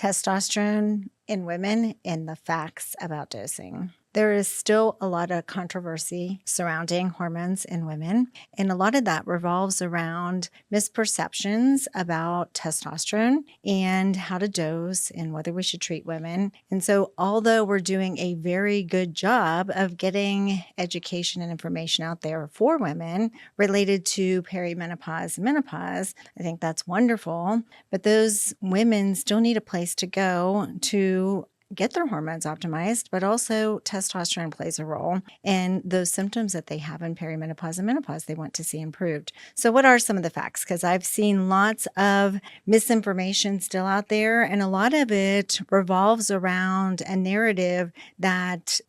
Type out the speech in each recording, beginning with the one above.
testosterone in women and the facts about dosing. There is still a lot of controversy surrounding hormones in women, and a lot of that revolves around misperceptions about testosterone and how to dose and whether we should treat women. And so, although we're doing a very good job of getting education and information out there for women related to perimenopause and menopause, I think that's wonderful. But those women still need a place to go to get their hormones optimized, but also testosterone plays a role in those symptoms that they have in perimenopause and menopause they want to see improved. So what are some of the facts? Because I've seen lots of misinformation still out there, and a lot of it revolves around a narrative that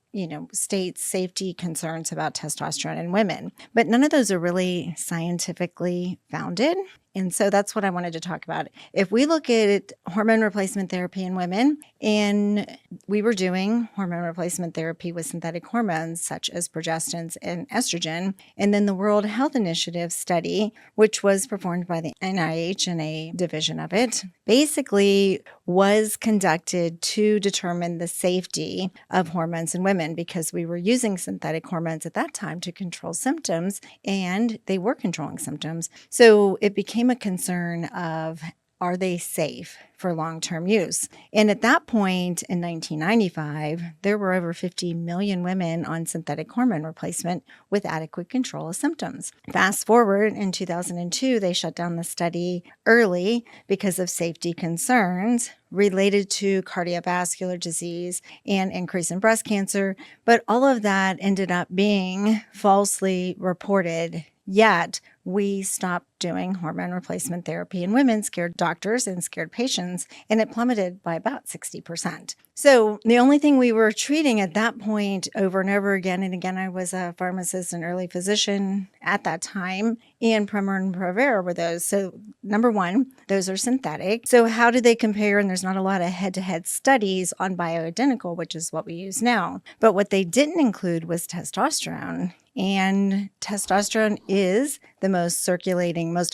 states safety concerns about testosterone in women. But none of those are really scientifically founded. And so that's what I wanted to talk about. If we look at hormone replacement therapy in women, and we were doing hormone replacement therapy with synthetic hormones such as progestins and estrogen, and then the World Health Initiative study, which was performed by the NIH and a division of it, basically was conducted to determine the safety of hormones in women because we were using synthetic hormones at that time to control symptoms, and they were controlling symptoms. So it became a concern of, are they safe for long-term use? And at that point in 1995, there were over 50 million women on synthetic hormone replacement with adequate control of symptoms. Fast forward in 2002, they shut down the study early because of safety concerns related to cardiovascular disease and increase in breast cancer. But all of that ended up being falsely reported. Yet we stopped doing hormone replacement therapy in women, scared doctors and scared patients, and it plummeted by about 60%. So the only thing we were treating at that point over and over again, and again, I was a pharmacist and early physician at that time, and Premarin and Provera were those. So number one, those are synthetic. So how do they compare? And there's not a lot of head-to-head studies on bioidentical, which is what we use now. But what they didn't include was testosterone. And testosterone is the most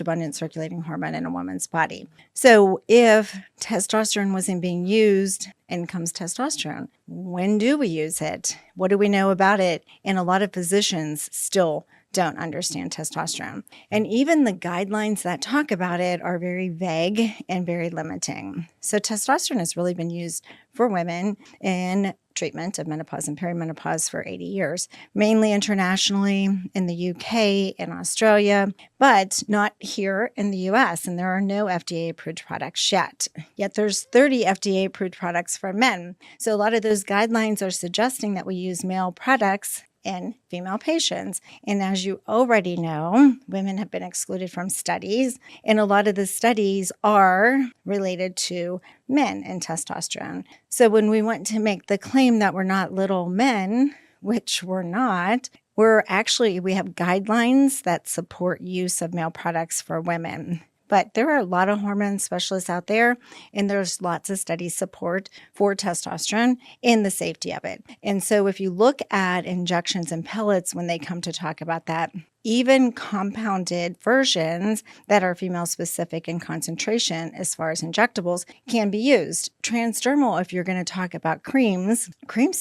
abundant circulating hormone in a woman's body. So if testosterone wasn't being used, in comes testosterone. When do we use it? What do we know about it? And a lot of physicians still don't understand testosterone. And even the guidelines that talk about it are very vague and very limiting. So testosterone has really been used for women in treatment of menopause and perimenopause for 80 years, mainly internationally in the UK and Australia, but not here in the US. And there are no FDA-approved products yet. Yet there's 30 FDA-approved products for men. So a lot of those guidelines are suggesting that we use male products in female patients. And as you already know, women have been excluded from studies, and a lot of the studies are related to men and testosterone. So when we want to make the claim that we're not little men, which we're not, we have guidelines that support use of male products for women. But there are a lot of hormone specialists out there, and there's lots of studies support for testosterone and the safety of it. And so if you look at injections and pellets when they come to talk about that, even compounded versions that are female specific in concentration as far as injectables can be used. Transdermal, if you're going to talk about creams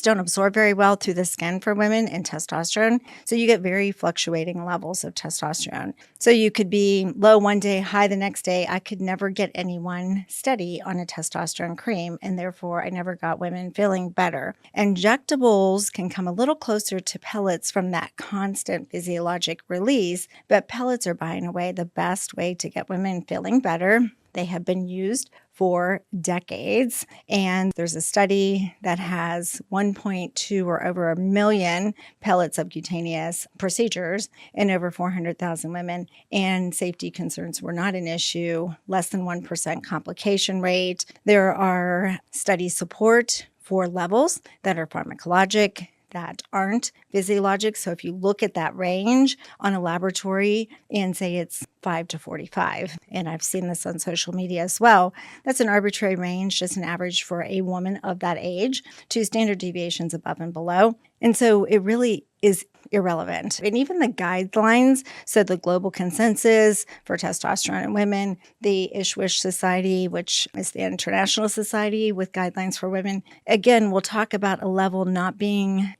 don't absorb very well through the skin for women and testosterone. So you get very fluctuating levels of testosterone. So you could be low one day, high the next day. I could never get anyone steady on a testosterone cream, and therefore I never got women feeling better. Injectables can come a little closer to pellets from that constant physiologic release, but pellets are by and away the best way to get women feeling better. They have been used for decades, and there's a study that has 1.2 or over 1 million pellet subcutaneous procedures in over 400,000 women, and safety concerns were not an issue, less than 1% complication rate. There are study support for levels that are pharmacologic, that aren't physiologic. So if you look at that range on a laboratory and say it's 5 to 45, and I've seen this on social media as well, that's an arbitrary range, just an average for a woman of that age, 2 standard deviations above and below. And so it really is irrelevant. And even the guidelines, so the global consensus for testosterone in women, the Ishwish Society, which is the International Society with guidelines for women, again, we'll talk about a level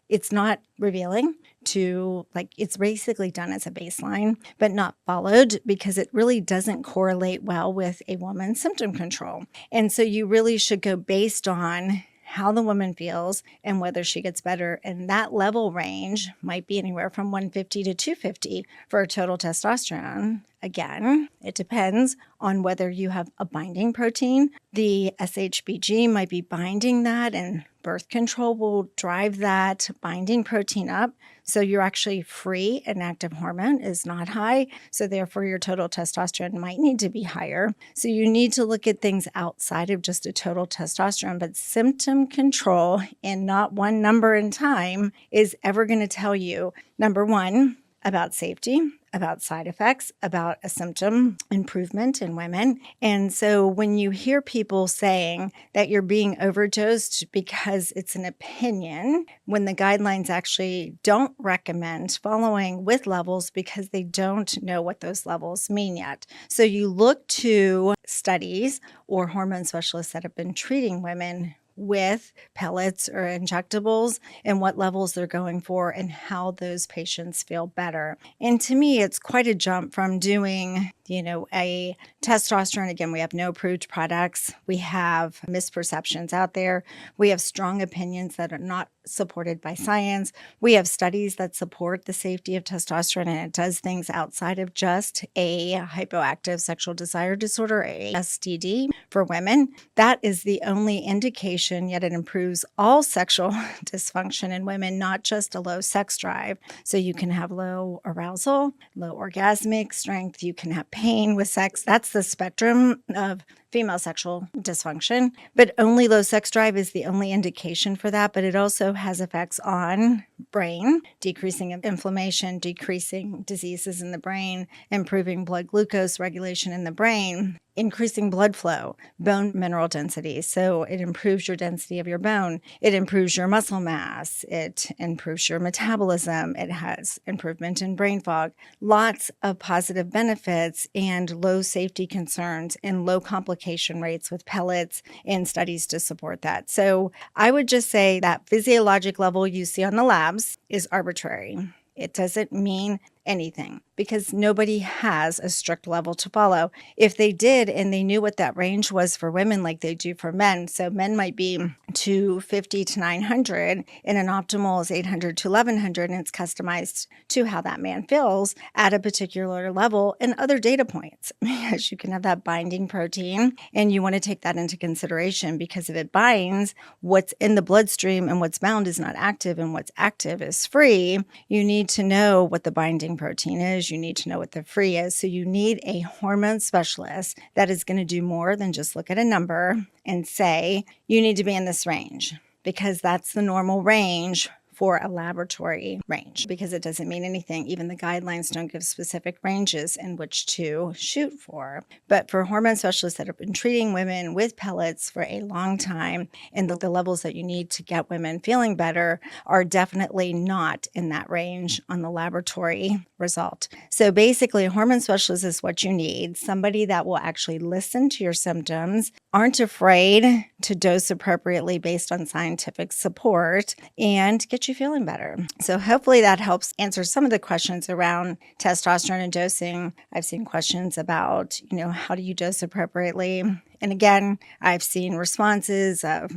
it's not revealing to, like, it's basically done as a baseline, but not followed because it really doesn't correlate well with a woman's symptom control. And so you really should go based on how the woman feels and whether she gets better. And that level range might be anywhere from 150 to 250 for total testosterone. Again, it depends on whether you have a binding protein. The SHBG might be binding that, and birth control will drive that binding protein up. So you're actually free, and active hormone is not high. So therefore, your total testosterone might need to be higher. So you need to look at things outside of just a total testosterone. But symptom control, and not one number in time, is ever going to tell you, number one, about safety, about side effects, about a symptom improvement in women. And so when you hear people saying that you're being overdosed because it's an opinion, when the guidelines actually don't recommend following with levels because they don't know what those levels mean yet. So you look to studies or hormone specialists that have been treating women with pellets or injectables and what levels they're going for and how those patients feel better. And to me, it's quite a jump from doing, a testosterone. Again, we have no approved products. We have misperceptions out there. We have strong opinions that are not supported by science. We have studies that support the safety of testosterone, and it does things outside of just a hypoactive sexual desire disorder, a STD for women. That is the only indication, yet it improves all sexual dysfunction in women, not just a low sex drive. So you can have low arousal, low orgasmic strength, you can have pain with sex. That's the spectrum of female sexual dysfunction, but only low sex drive is the only indication for that. But it also has effects on brain, decreasing inflammation, decreasing diseases in the brain, improving blood glucose regulation in the brain, increasing blood flow, bone mineral density. So it improves your density of your bone. It improves your muscle mass. It improves your metabolism. It has improvement in brain fog. Lots of positive benefits and low safety concerns and low complication rates with pellets and studies to support that. So I would just say that physiologic level you see on the labs is arbitrary. It doesn't mean anything because nobody has a strict level to follow. If they did and they knew what that range was for women like they do for men, so men might be 250 to 900 and an optimal is 800 to 1100, and it's customized to how that man feels at a particular level and other data points, because you can have that binding protein and you want to take that into consideration, because if it binds, what's in the bloodstream and what's bound is not active and what's active is free. You need to know what the binding protein is. You need to know what the free is. So you need a hormone specialist that is going to do more than just look at a number and say, you need to be in this range, because that's the normal range for a laboratory range, because it doesn't mean anything. Even the guidelines don't give specific ranges in which to shoot for. But for hormone specialists that have been treating women with pellets for a long time, and the levels that you need to get women feeling better are definitely not in that range on the laboratory result. So basically, a hormone specialist is what you need. Somebody that will actually listen to your symptoms, aren't afraid to dose appropriately based on scientific support, and get you feeling better. So hopefully that helps answer some of the questions around testosterone and dosing. I've seen questions about, how do you dose appropriately? And again, I've seen responses of,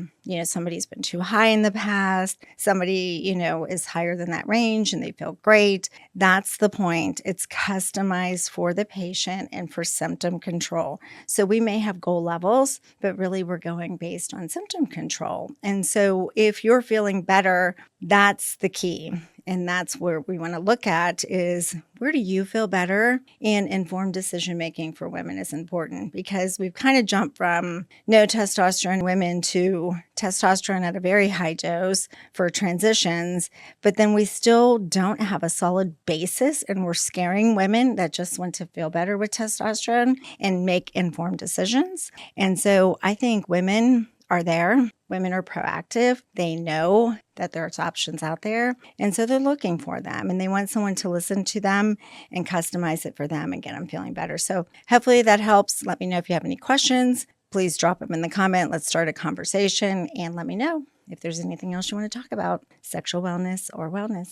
somebody's been too high in the past. Somebody, is higher than that range and they feel great. That's the point. It's customized for the patient and for symptom control. So we may have goal levels, but really we're going based on symptom control. And so if you're feeling better, that's the key. And that's where we want to look at is, where do you feel better? And informed decision-making for women is important, because we've kind of jumped from no testosterone women to testosterone at a very high dose for transitions, but then we still don't have a solid basis, and we're scaring women that just want to feel better with testosterone and make informed decisions. And so I think women are there. Women are proactive. They know that there's options out there. And so they're looking for them and they want someone to listen to them and customize it for them and get them feeling better. So hopefully that helps. Let me know if you have any questions. Please drop them in the comment. Let's start a conversation and let me know if there's anything else you want to talk about, sexual wellness or wellness.